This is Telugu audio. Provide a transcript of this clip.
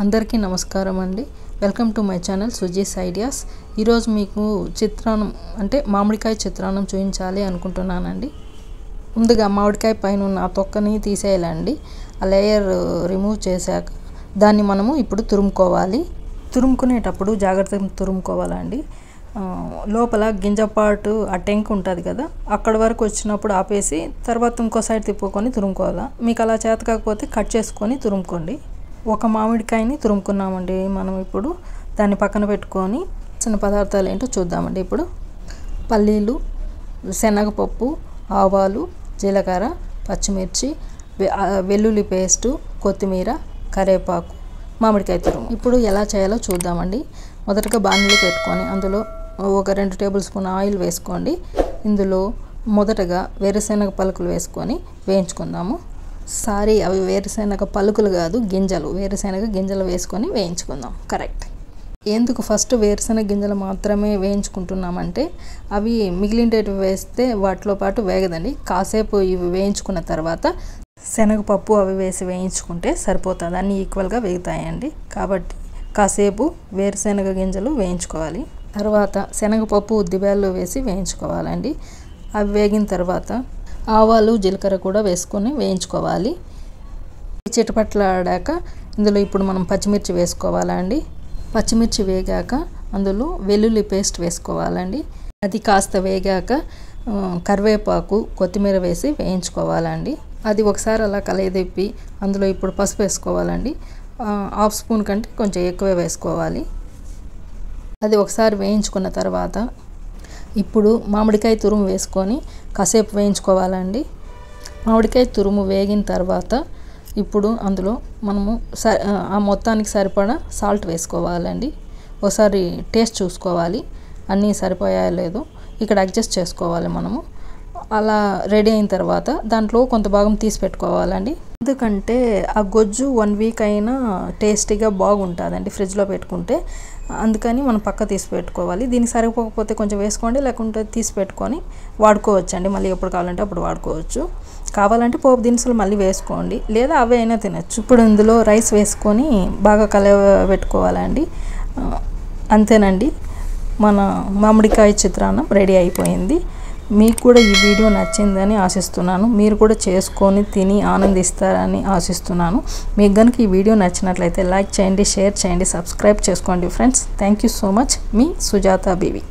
అందరికీ నమస్కారం అండి. Welcome to my channel Suji's ideas. ఈరోజు మీకు చిత్రాన్నం అంటే మామిడికాయ చిత్రాన్నం చూపించాలి అనుకుంటున్నానండి. ముందుగా మామిడికాయ పైన ఉన్న ఆ తొక్కని తీసేయాలండి. ఆ లేయర్ రిమూవ్ చేశాక దాన్ని మనము ఇప్పుడు తురుముకోవాలి. తురుముకునేటప్పుడు జాగ్రత్తగా తురుముకోవాలండి. లోపల గింజపాటు ఆ టెంక్ ఉంటుంది కదా, అక్కడ వరకు వచ్చినప్పుడు ఆపేసి తర్వాత ఇంకో సైడ్ తిప్పుకొని తురుముకోవాలి. మీకు అలా చేత కాకపోతే కట్ చేసుకొని తురుముకోండి. ఒక మామిడికాయని తురుముకున్నామండి. మనం ఇప్పుడు దాన్ని పక్కన పెట్టుకొని చిన్న పదార్థాలు ఏంటో చూద్దామండి. ఇప్పుడు పల్లీలు, శనగపప్పు, ఆవాలు, జీలకర్ర, పచ్చిమిర్చి, వెల్లుల్లి పేస్టు, కొత్తిమీర, కరివేపాకు, మామిడికాయ తురుము. ఇప్పుడు ఎలా చేయాలో చూద్దామండి. మొదటగా బాణలి పెట్టుకొని అందులో ఒక 2 టేబుల్ స్పూన్ ఆయిల్ వేసుకోండి. ఇందులో మొదటగా వేరుశెనగ పలుకులు వేసుకొని వేయించుకుందాము. సారీ, అవి వేరుశెనగ పలుకులు కాదు, గింజలు. వేరుశెనగ గింజలు వేసుకొని వేయించుకుందాం. కరెక్ట్. ఎందుకు ఫస్ట్ వేరుశెనగ గింజలు మాత్రమే వేయించుకుంటున్నామంటే అవి మిగిలినవి వేస్తే వాటిలో పాటు వేగదండి. కాసేపు ఇవి వేయించుకున్న తర్వాత శనగపప్పు అవి వేసి వేయించుకుంటే సరిపోతుంది. అన్నీ ఈక్వల్గా వేగుతాయండి. కాబట్టి కాసేపు వేరుశెనగ గింజలు వేయించుకోవాలి. తర్వాత శనగపప్పు ఉద్దిబేళ్ళు వేసి వేయించుకోవాలండి. అవి వేగిన తర్వాత ఆవాలు, జీలకర్ర కూడా వేసుకొని వేయించుకోవాలి. చిటపట్లాడాక ఇందులో ఇప్పుడు మనం పచ్చిమిర్చి వేసుకోవాలండి. పచ్చిమిర్చి వేగాక అందులో వెల్లుల్లి పేస్ట్ వేసుకోవాలండి. అది కాస్త వేగాక కరివేపాకు, కొత్తిమీర వేసి వేయించుకోవాలండి. అది ఒకసారి అలా కలయదిప్పి అందులో ఇప్పుడు పసుపు వేసుకోవాలండి. 1/2 స్పూన్ కంటే కొంచెం ఎక్కువే వేసుకోవాలి. అది ఒకసారి వేయించుకున్న తర్వాత ఇప్పుడు మామిడికాయ తురుము వేసుకొని కాసేపు వేయించుకోవాలండి. మామిడికాయ తురుము వేగిన తర్వాత ఇప్పుడు అందులో మనము ఆ మొత్తానికి సరిపడా సాల్ట్ వేసుకోవాలండి. ఒకసారి టేస్ట్ చూసుకోవాలి, అన్నీ సరిపోయాయో లేదో ఇక్కడ అడ్జస్ట్ చేసుకోవాలి మనము. అలా రెడీ అయిన తర్వాత దాంట్లో కొంత భాగం తీసి పెట్టుకోవాలండి. ఎందుకంటే ఆ గొజ్జు 1 వీక్ అయినా టేస్టీగా బాగుంటుందండి ఫ్రిడ్జ్లో పెట్టుకుంటే. అందుకని మనం పక్క తీసి పెట్టుకోవాలి. దీనికి సరిపోకపోతే కొంచెం వేసుకోండి, లేకుంటే తీసి పెట్టుకొని వాడుకోవచ్చండి. మళ్ళీ ఎప్పుడు కావాలంటే అప్పుడు వాడుకోవచ్చు. కావాలంటే పోపు దినుసులు మళ్ళీ వేసుకోండి, లేదా అవే అయినా తినచ్చు. ఇప్పుడు ఇందులో రైస్ వేసుకొని బాగా కలబెట్టుకోవాలండి. అంతేనండి, మన మామిడికాయ చిత్రాన్నం రెడీ అయిపోయింది. మీకు కూడా ఈ వీడియో నచ్చిందని ఆశిస్తున్నాను. మీరు కూడా చేసుకొని తిని ఆనందిస్తారని ఆశిస్తున్నాను. మీకు కనుక ఈ వీడియో నచ్చినట్లయితే లైక్ చేయండి, షేర్ చేయండి, సబ్స్క్రైబ్ చేసుకోండి friends. Thank you so much. Me Sujatha BV.